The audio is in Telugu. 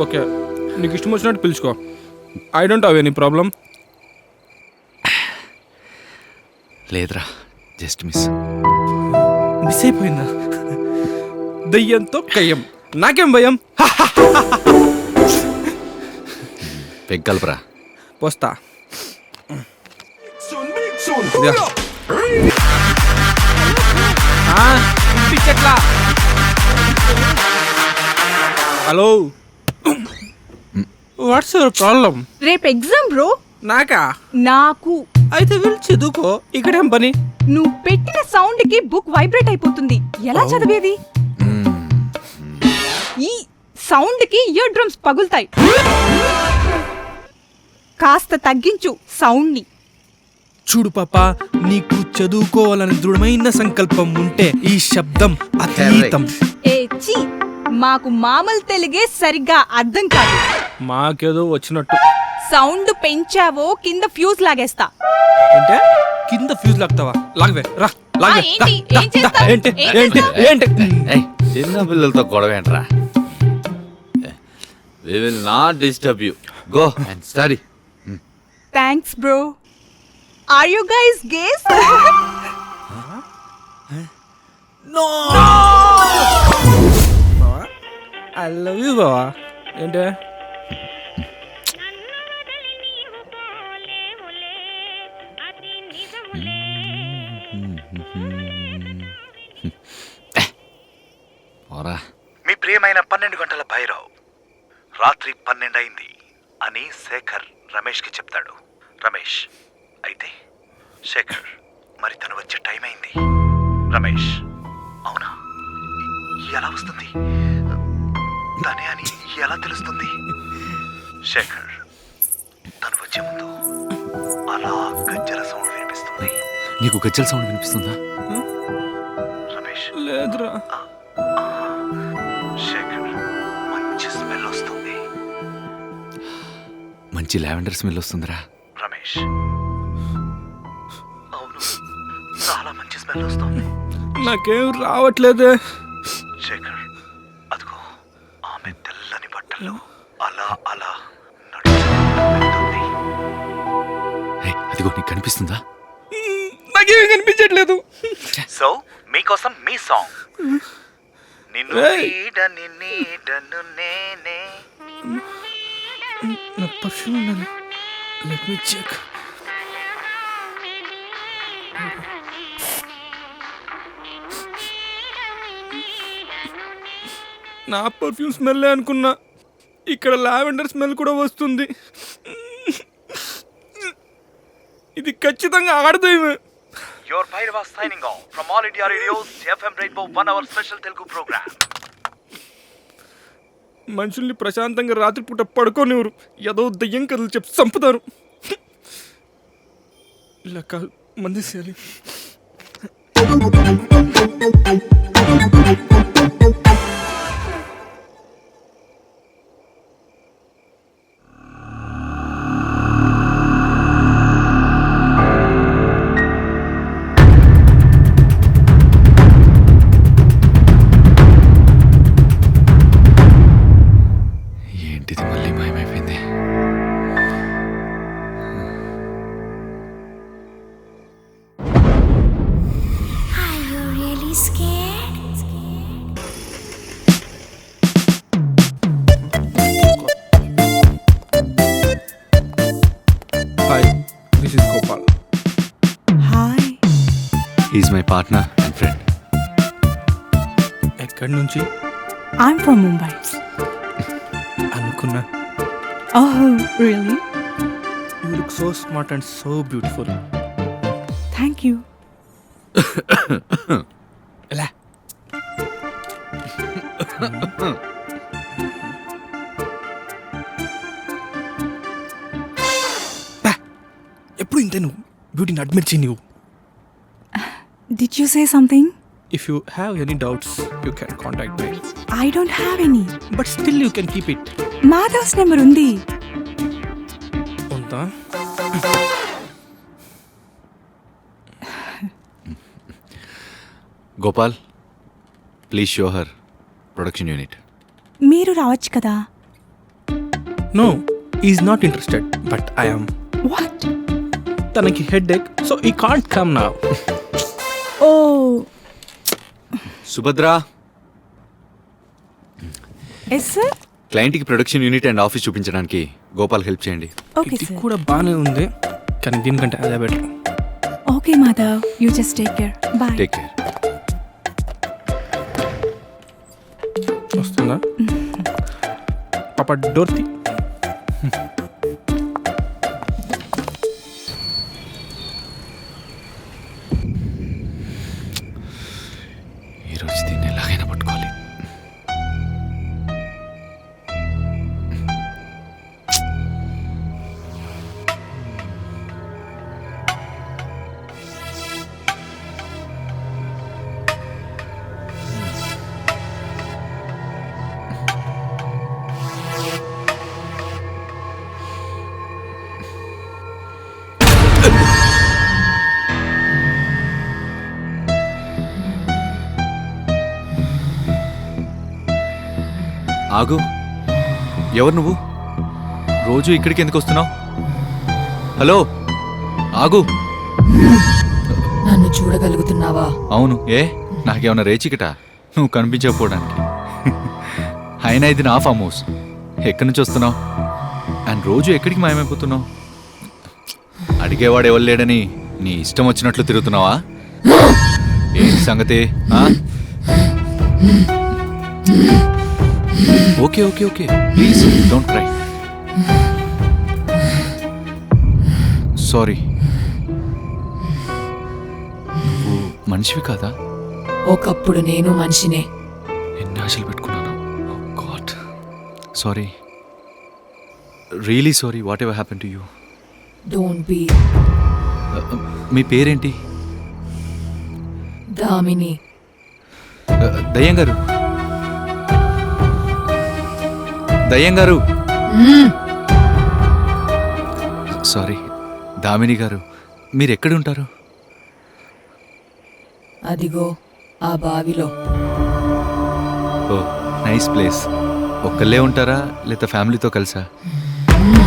ఓకే, నీకు ఇష్టం వచ్చినట్టు పిలుచుకో. I don't have any problem. లేదురా, జస్ట్ మిస్. మిస్ అయిపోయిందా? దయ్యంతో కయ్యం, నాకేం భయం. పెగ్గలపరా. పోస్తా. Hello, what's your problem? రేపు ఎగ్జామ్ బ్రో. నాకా? నాకు. అయితే వెళ్ళి చదువుకో, ఇక్కడేం పని? నువ్వు పెట్టిన సౌండ్ కి బుక్ వైబ్రేట్ అయిపోతుంది. ఎలా చదివేది? ఈ సౌండ్ కి ఇయర్ డ్రమ్స్ పగులుతాయి. కాస్త తగ్గించు సౌండ్ ని. చూడు పాపా, నీకు చదువుకోవాలని దృఢమైన సంకల్పం ఉంటే ఈ శబ్దం అతీతం. ఏ చి, మాకు మామూలు తెలుగే సరిగ్గా అర్థం కాదు. మాకేదో వచ్చినట్టు. సౌండ్ పెంచావో కింద ఫ్యూజ్ లాగేస్తా. అంటే కింద ఫ్యూజ్ లాగుతావా? లాగవే, రా లాగవే. ఏంటి? ఏం చేస్తావ్? ఏంటి ఏం ఏంటి చేస్తావ్? ఏంటి? చిన్న పిల్లలతో గొడవ ఏంట్రా? We will not disturb you. Go and study. Thanks bro. Are you guys gays? No. బావా, ఐ లవ్ యూ బావా. ఏంటి? ఓరా. మీ ప్రియమైన 12 గంటల భైరవ్ రాత్రి 12 అయింది అని శేఖర్ రమేష్కి చెప్తాడు. రమేష్, అయితే శేఖర్, మరి తను వచ్చే టైం అయింది. రమేష్, అవునా? ఎలా వస్తుంది? తనే అని ఎలా తెలుస్తుంది? శేఖర్, తను వచ్చే ముందు అలా గజ్జల సౌండ్ వినిపిస్తుంది. నీకు గజ్జల సౌండ్ వినిపిస్తుందా? రమేష్, లేదురా. శేఖర్, మంచి స్మెల్ వస్తుంది. మంచి లావెండర్ స్మెల్ వస్తుందిరా. రమేష్, అవును, చాలా మంచి స్మెల్ వస్తుంది. నాకేం రావట్లేదే. శేఖర్, అదిగో ఆమె తెల్లని బట్టల్లో అలా అలా నడుస్తుంది. అదిగో నీకు కనిపిస్తుందా? నాకేం కనిపించట్లేదు. సో మీకోసం మీ సాంగ్. నిన్ను ఏయ్. నీడని నీడను నేనే. నా పర్ఫ్యూమ్ ఉండాలి. Let me check. నా పర్ఫ్యూమ్ స్మెల్ అనుకున్నా, ఇక్కడ లావెండర్ స్మెల్ కూడా వస్తుంది. ఇది ఖచ్చితంగా ఆడదేమే. Your Bhairava signing off from All India Radio's FM Rainbow 1 hour special Telugu program. మనుషుల్ని ప్రశాంతంగా రాత్రిపూట పడుకోనివ్వరు. ఏదో దయ్యం కథలు చెప్పి చంపుతారు. ఇలా కాదు, మంది చేయాలి. ఏంటిది మళ్ళీ మాయమైపోయింది? Are you really scared? Hi, this is Gopal. Hi. Is my partner and friend. ఎక్కడి నుంచి? I'm from Mumbai. అనుకున్నా. Oh really? You look so smart and so beautiful. Thank you. ఎలా? ఎప్పుడు ఇంతే నువ్వు బ్యూటీని అడ్మిట్ చేయి. నువ్వు did you say something? If you have any doubts you can contact me, I don't have any. But still you can keep it. Madhav's number ఉంది. ఉందా? Gopal, please show her production unit. మీరు రావచ్చు కదా. No is not interested but I am. What? తనకి headache so I can't come now. Oh Subhadra, yes sir. క్లయింట్కి ప్రొడక్షన్ యూనిట్ అండ్ ఆఫీస్ చూపించడానికి గోపాల్ హెల్ప్ చేయండి. ఓకే ఇది సార్. కూడా బాగానే ఉంది కానీ దీనికంటే అదే better. Okay Madhav, you just take care. Bye. Take care. వస్తుందా పాప? డోర్ తీ. ఈరోజు దీన్ని ఎలాగైనా పట్టుకోవాలి. ఆగు, ఎవరు నువ్వు? రోజు ఇక్కడికి ఎందుకు వస్తున్నావు? హలో, ఆగు. నన్ను చూడగలుగుతున్నావా? అవును, ఏ నాకేమన్నా రేచికట నువ్వు కనిపించకపోవడానికి? అయినా ఇది నా ఫామ్ హౌస్. ఎక్కడి నుంచి వస్తున్నావు అండ్ రోజు ఎక్కడికి మాయమైపోతున్నావు? అడిగేవాడు ఎవరు లేడని నీ ఇష్టం వచ్చినట్లు తిరుగుతున్నావా? ఏంటి సంగతి? Okay okay okay, please don't cry. Sorry. నువ్వు మనిషివి కాదా? ఒకప్పుడు నేను మనిషినే. ఎన్ని ఆశలు పెట్టుకున్నాను. God, sorry, really sorry. Whatever happen to you? Don't be. మీ పేరేంటి? దామిని. దయ్యం గారు, దయ్యం గారు. సారీ దామిని గారు, మీరు ఎక్కడ ఉంటారు? అదిగో ఆ బావిలో. ఓ నైస్ ప్లేస్. ఒక్కళ్ళే ఉంటారా లేదా ఫ్యామిలీతో కలిసా?